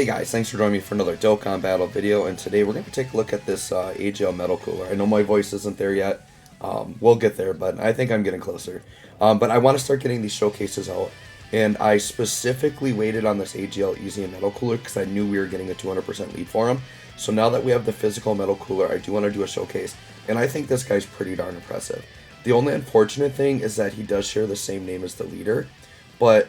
Hey guys, thanks for joining me for another Dokkan battle video, and today we're going to take a look at this AGL metal cooler. I know my voice isn't there yet, we'll get there, but I think I'm getting closer. But I want to start getting these showcases out, and I specifically waited on this AGL Easy Metal Cooler because I knew we were getting a 200% lead for him. So now that we have the physical metal cooler, I do want to do a showcase, and I think this guy's pretty darn impressive. The only unfortunate thing is that he does share the same name as the leader, but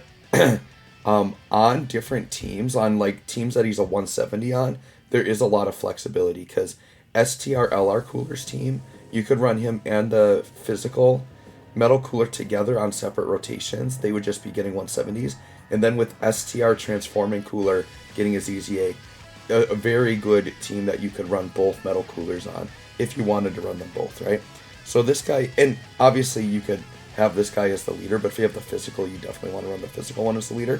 on different teams, on like teams that he's a 170 on, there is a lot of flexibility because STR Cooler's team, you could run him and the physical metal cooler together on separate rotations. They would just be getting 170s. And then with STR Transforming Cooler getting his EZA, a very good team that you could run both metal coolers on if you wanted to run them both, right? So this guy, and obviously you could have this guy as the leader, but if you have the physical, you definitely want to run the physical one as the leader.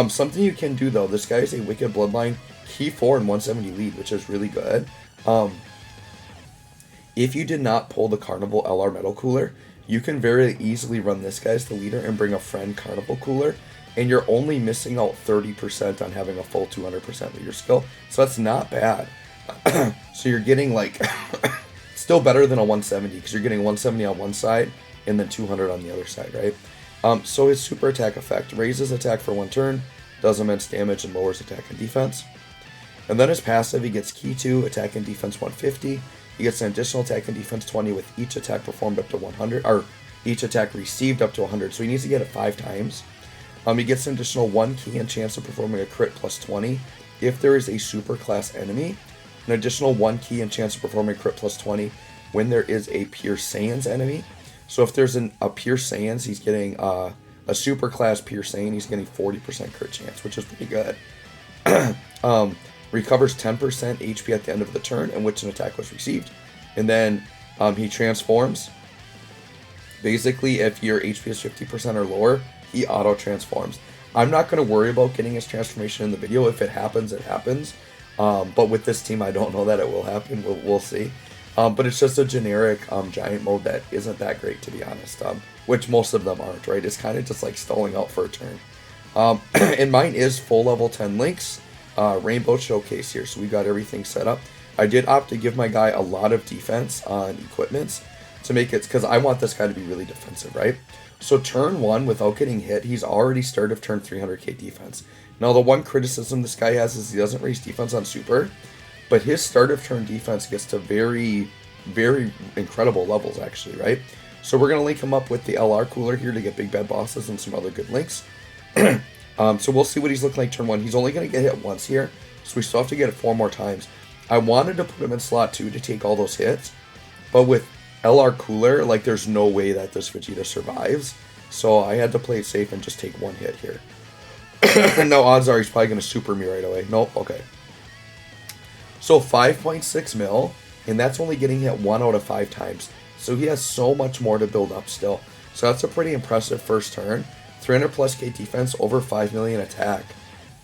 Something you can do though, this guy is a Wicked Bloodline Key 4 and 170 lead, which is really good. If you did not pull the Carnival LR Metal Cooler, you can very easily run this guy as the leader and bring a friend Carnival Cooler, and you're only missing out 30% on having a full 200% leader skill, so that's not bad. So you're getting like, still better than a 170, because you're getting 170 on one side, and then 200 on the other side, right? So his super attack effect raises attack for 1 turn, does immense damage, and lowers attack and defense. And then his passive, he gets key 2, attack and defense 150. He gets an additional attack and defense 20 with each attack performed up to 100, or each attack received up to 100. So he needs to get it 5 times. He gets an additional 1 key and chance of performing a crit plus 20 if there is a super class enemy. An additional 1 key and chance of performing a crit plus 20 when there is a pure Saiyans enemy. So if there's a pure Saiyans, he's getting a super class pure Saiyan, he's getting 40% crit chance, which is pretty good. Recovers 10% HP at the end of the turn in which an attack was received. And then he transforms. Basically, if your HP is 50% or lower, he auto-transforms. I'm not going to worry about getting his transformation in the video. If it happens, it happens. But with this team, I don't know that it will happen. We'll see. But it's just a generic giant mode that isn't that great, to be honest, which most of them aren't, right? It's kind of just like stalling out for a turn. And mine is full level 10 links, rainbow showcase here, so we got everything set up. I did opt to give my guy a lot of defense on equipments to make it, because I want this guy to be really defensive, right? So turn 1, without getting hit, he's already start of turn 300k defense. Now the one criticism this guy has is he doesn't raise defense on super, but his start of turn defense gets to very, very incredible levels, actually, right? So we're going to link him up with the LR cooler here to get big bad bosses and some other good links. So we'll see what he's looking like turn 1. He's only going to get hit once here, so we still have to get it 4 more times. I wanted to put him in slot 2 to take all those hits, but with LR cooler, like, there's no way that this Vegeta survives, so I had to play it safe and just take 1 hit here. Now odds are he's probably going to super me right away. Nope, okay. So 5.6 mil, and that's only getting hit 1 out of 5 times. So he has so much more to build up still. So that's a pretty impressive first turn. 300 plus K defense, over 5 million attack.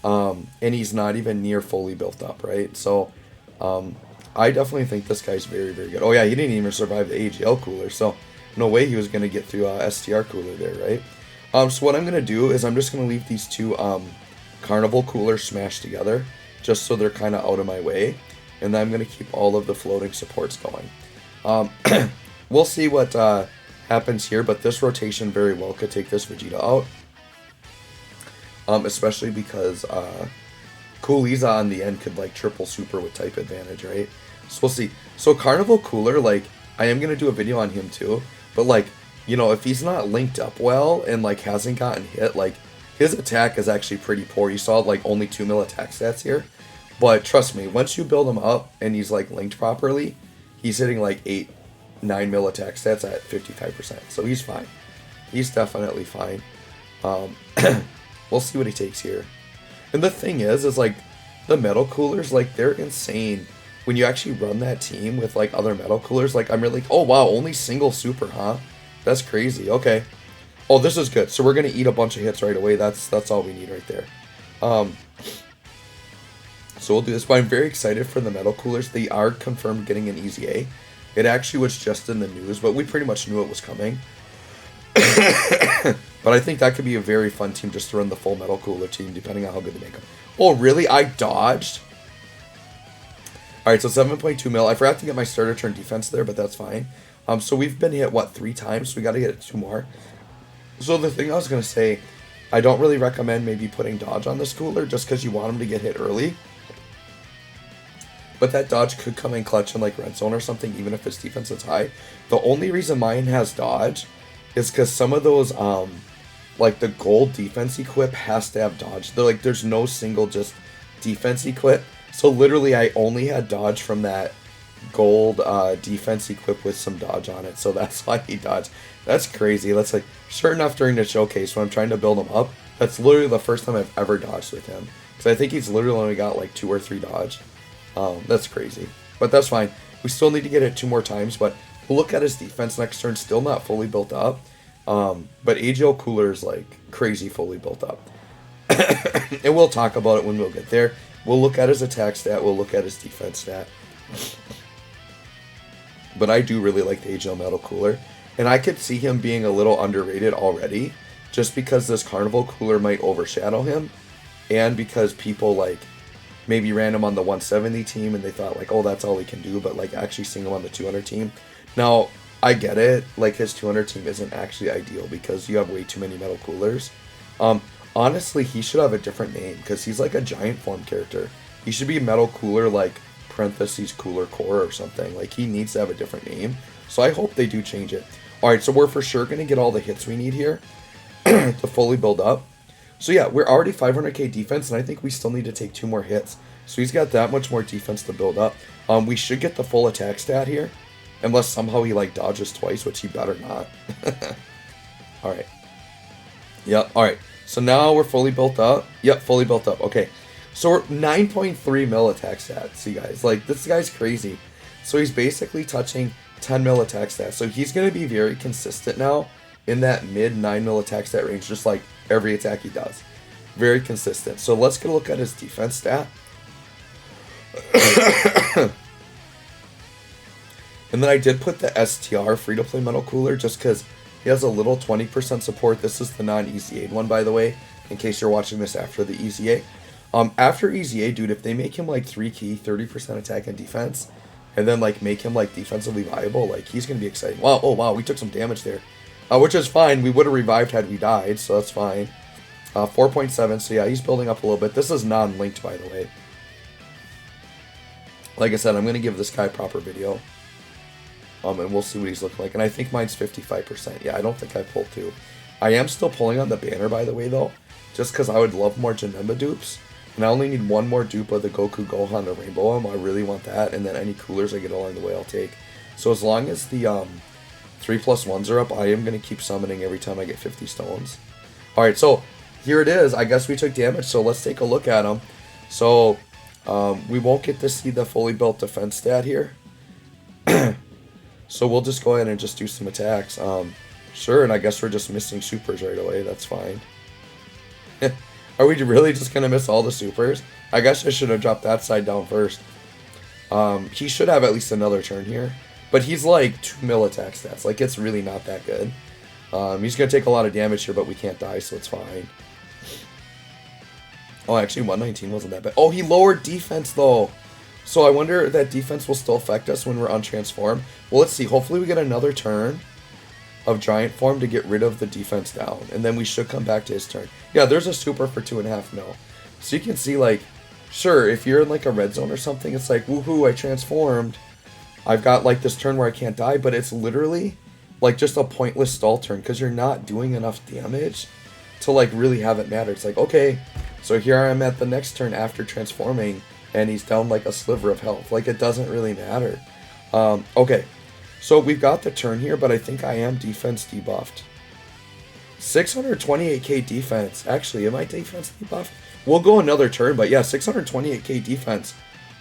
And he's not even near fully built up, right? So I definitely think this guy's very, very good. Oh yeah, he didn't even survive the AGL cooler, so no way he was going to get through STR cooler there, right? So what I'm going to do is I'm just going to leave these 2 Carnival coolers smashed together, just so they're kind of out of my way. And then I'm going to keep all of the floating supports going. We'll see what happens here, but this rotation very well could take this Vegeta out. Especially because Cooliza on the end could like triple super with type advantage, right? So we'll see. So Carnival Cooler, like, I am going to do a video on him too. But like, you know, if he's not linked up well and like hasn't gotten hit, like, his attack is actually pretty poor. You saw like only 2 mil attack stats here. But trust me, once you build him up and he's like linked properly, he's hitting like 8, 9 mil attack stats at 55%. So he's fine. He's definitely fine. We'll see what he takes here. And the thing is like the metal coolers, like, they're insane. When you actually run that team with like other metal coolers, like, I'm really like, oh wow, only single super, huh? That's crazy. Okay. Oh, this is good. So we're gonna eat a bunch of hits right away. That's all we need right there. So we'll do this, but I'm very excited for the metal coolers. They are confirmed getting an EZA. It actually was just in the news, but we pretty much knew it was coming. But I think that could be a very fun team just to run the full metal cooler team, depending on how good they make them. Oh, really? I dodged? Alright, so 7.2 mil. I forgot to get my starter turn defense there, but that's fine. So we've been hit, what, 3 times? So we got to get it 2 more. So the thing I was going to say, I don't really recommend maybe putting dodge on this cooler just because you want him to get hit early. But that dodge could come in clutch in like red zone or something, even if his defense is high. The only reason mine has dodge is because some of those, like the gold defense equip has to have dodge. They're like, there's no single just defense equip. So literally I only had dodge from that gold defense equip with some dodge on it. So that's why he dodged. That's crazy. That's like, sure enough, during the showcase when I'm trying to build him up, that's literally the first time I've ever dodged with him. Because I think he's literally only got like 2 or 3 dodge. That's crazy. But that's fine. We still need to get it 2 more times, but we'll look at his defense next turn. Still not fully built up. But AGL Cooler is like crazy fully built up. And we'll talk about it when we'll get there. We'll look at his attack stat. We'll look at his defense stat. But I do really like the AGL Metal Cooler. And I could see him being a little underrated already. Just because this Carnival Cooler might overshadow him. And because people like maybe ran him on the 170 team and they thought like, oh, that's all he can do. But like actually seeing him on the 200 team. Now, I get it. Like his 200 team isn't actually ideal because you have way too many Metal Coolers. Honestly, he should have a different name because he's like a giant form character. He should be Metal Cooler like parentheses Cooler Core or something. Like he needs to have a different name. So I hope they do change it. Alright, so we're for sure going to get all the hits we need here to fully build up. So yeah, we're already 500k defense, and I think we still need to take 2 more hits. So he's got that much more defense to build up. We should get the full attack stat here. Unless somehow he like dodges twice, which he better not. Alright. Yep, alright. So now we're fully built up. Yep, fully built up. Okay. So we're 9.3 mil attack stat. See guys, like this guy's crazy. So he's basically touching 10 mil attack stat. So he's going to be very consistent now in that mid 9 mil attack stat range, just like every attack he does. Very consistent. So let's get a look at his defense stat. And then I did put the STR free-to-play Metal Cooler just because he has a little 20% support. This is the non-Easy Aid one, by the way, in case you're watching this after the Easy A. After Easy A, dude, if they make him like 3 key, 30% attack and defense, and then like make him like defensively viable, like he's going to be exciting. Wow, oh wow, we took some damage there. Which is fine. We would have revived had we died, so that's fine. 4.7, so yeah, he's building up a little bit. This is non-linked, by the way. Like I said, I'm going to give this guy a proper video. And we'll see what he's looking like. And I think mine's 55%. Yeah, I don't think I pulled 2. I am still pulling on the banner, by the way, though. Just because I would love more Janemba dupes. And I only need 1 more dupe of the Goku Gohan to rainbow him. I really want that. And then any coolers I get along the way, I'll take. So as long as the 3+1s are up, I am going to keep summoning every time I get 50 stones. Alright, so here it is. I guess we took damage, so let's take a look at him. So we won't get to see the fully built defense stat here. So we'll just go ahead and just do some attacks. Sure, and I guess we're just missing supers right away. That's fine. Are we really just going to miss all the supers? I guess I should have dropped that side down first. He should have at least another turn here. But he's like 2 mil attack stats. Like, it's really not that good. He's going to take a lot of damage here, but we can't die, so it's fine. Oh, actually, 119 wasn't that bad. Oh, he lowered defense, though. So I wonder if that defense will still affect us when we're untransformed. Well, let's see. Hopefully we get another turn of Giant Form to get rid of the defense down. And then we should come back to his turn. Yeah, there's a super for 2.5 mil. So you can see, like, sure, if you're in, like, a red zone or something, it's like, woohoo, I transformed. I've got, like, this turn where I can't die. But it's literally, like, just a pointless stall turn because you're not doing enough damage to, like, really have it matter. It's like, okay, so here I am at the next turn after transforming. And he's down like a sliver of health. Like, it doesn't really matter. Okay. So we've got the turn here, but I think I am defense debuffed. 628k defense. Actually, am I defense debuffed? We'll go another turn, but yeah, 628k defense.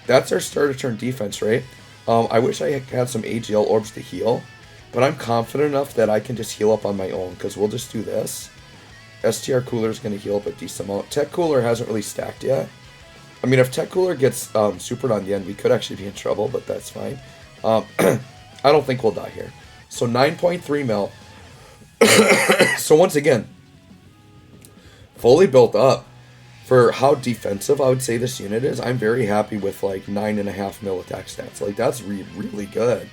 That's our starter turn defense, right? I wish I had some AGL orbs to heal. But I'm confident enough that I can just heal up on my own. Because we'll just do this. STR Cooler is going to heal up a decent amount. Tech Cooler hasn't really stacked yet. I mean, if Tech Cooler gets supered on the end, we could actually be in trouble, but that's fine. I don't think we'll die here. So 9.3 mil. So once again, fully built up. For how defensive I would say this unit is, I'm very happy with like 9.5 mil attack stats. Like that's really good.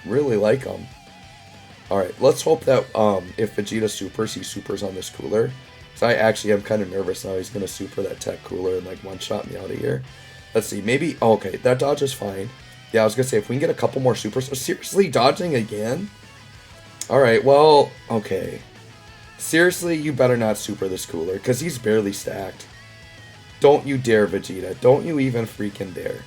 Really like them. Alright, let's hope that if Vegeta supers, he supers on this cooler. So I actually am kind of nervous now he's going to super that tech cooler and like one-shot me out of here. Let's see, maybe, oh, okay, that dodge is fine. Yeah, I was going to say, if we can get a couple more supers, seriously, dodging again? Alright, well, okay. Seriously, you better not super this cooler, because he's barely stacked. Don't you dare, Vegeta. Don't you even freaking dare.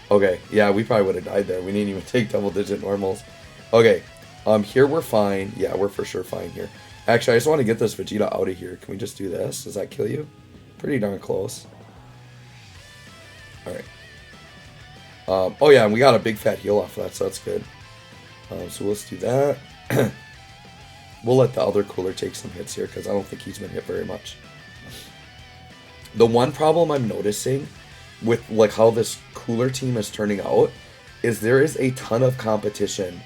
Okay, yeah, we probably would have died there. We didn't even take double-digit normals. Okay, here we're fine. Yeah, we're for sure fine here. Actually, I just want to get this Vegeta out of here. Can we just do this? Does that kill you? Pretty darn close. Alright. Oh yeah, and we got a big fat heal off of that, so that's good. So let's do that. We'll let the other cooler take some hits here, because I don't think he's been hit very much. The one problem I'm noticing with like how this cooler team is turning out is there is a ton of competition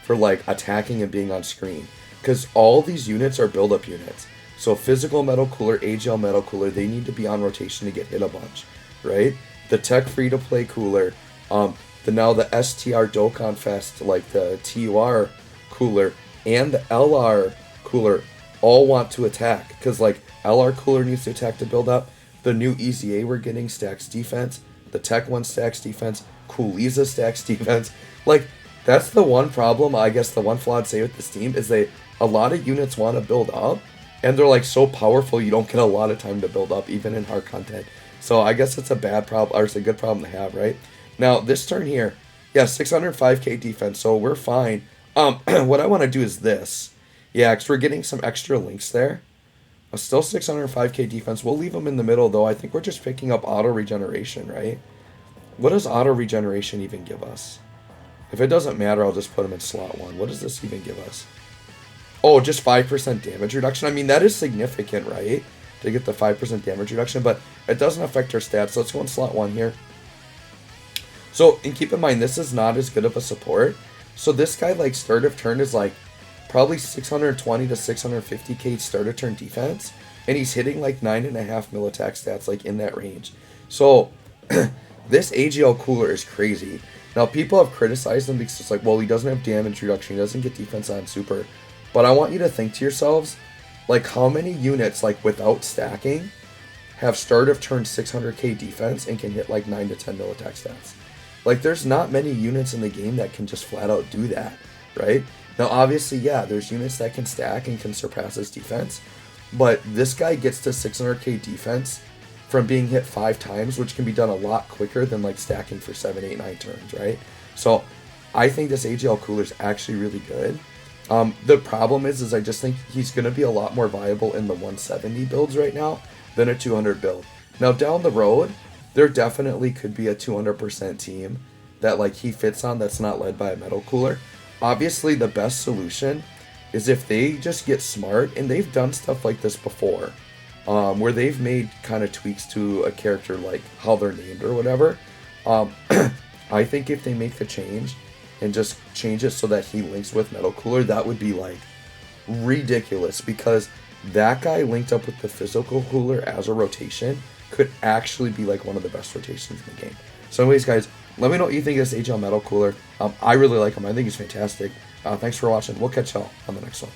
for like attacking and being on screen. Because all these units are build-up units. So physical metal cooler, AGL metal cooler, they need to be on rotation to get hit a bunch, right? The tech free-to-play cooler, now the STR Dokkan Fest, like the TUR cooler, and the LR cooler all want to attack. Because like LR cooler needs to attack to build up. The new EZA we're getting stacks defense. The tech one stacks defense. Cooliza stacks defense. Like, that's the one problem, I guess the one flaw I'd say with this team is a lot of units want to build up, and they're like so powerful you don't get a lot of time to build up, even in hard content. So I guess it's a bad problem, or it's a good problem to have, right? Now, this turn here, yeah, 605k defense, so we're fine. What I want to do is this. Yeah, because we're getting some extra links there. Still 605k defense. We'll leave them in the middle, though. I think we're just picking up auto regeneration, right? What does auto regeneration even give us? If it doesn't matter, I'll just put them in slot 1. What does this even give us? Oh, just 5% damage reduction. I mean, that is significant, right? To get the 5% damage reduction, but it doesn't affect our stats. So let's go in slot 1 here. So, and keep in mind, this is not as good of a support. So this guy, like, start of turn is, like, probably 620 to 650k start of turn defense. And he's hitting, like, 9.5 mil attack stats, like, in that range. So, this AGL cooler is crazy. Now, people have criticized him because it's like, well, he doesn't have damage reduction. He doesn't get defense on super. But I want you to think to yourselves, like, how many units, like, without stacking have start of turn 600k defense and can hit, like, 9 to 10 mil attack stats? Like, there's not many units in the game that can just flat out do that, right? Now, obviously, yeah, there's units that can stack and can surpass his defense. But this guy gets to 600k defense from being hit 5 times, which can be done a lot quicker than, like, stacking for 7, 8, 9 turns, right? So, I think this AGL cooler is actually really good. The problem is I just think he's going to be a lot more viable in the 170 builds right now than a 200 build. Now, down the road, there definitely could be a 200% team that, like, he fits on that's not led by a metal cooler. Obviously, the best solution is if they just get smart, and they've done stuff like this before, where they've made kind of tweaks to a character, like how they're named or whatever. I think if they make the change and just change it so that he links with metal cooler, that would be, like, ridiculous, because that guy linked up with the physical cooler as a rotation could actually be, like, one of the best rotations in the game. So anyways, guys, let me know what you think of this HL metal cooler. I really like him. I think he's fantastic. Thanks for watching. We'll catch y'all on the next one.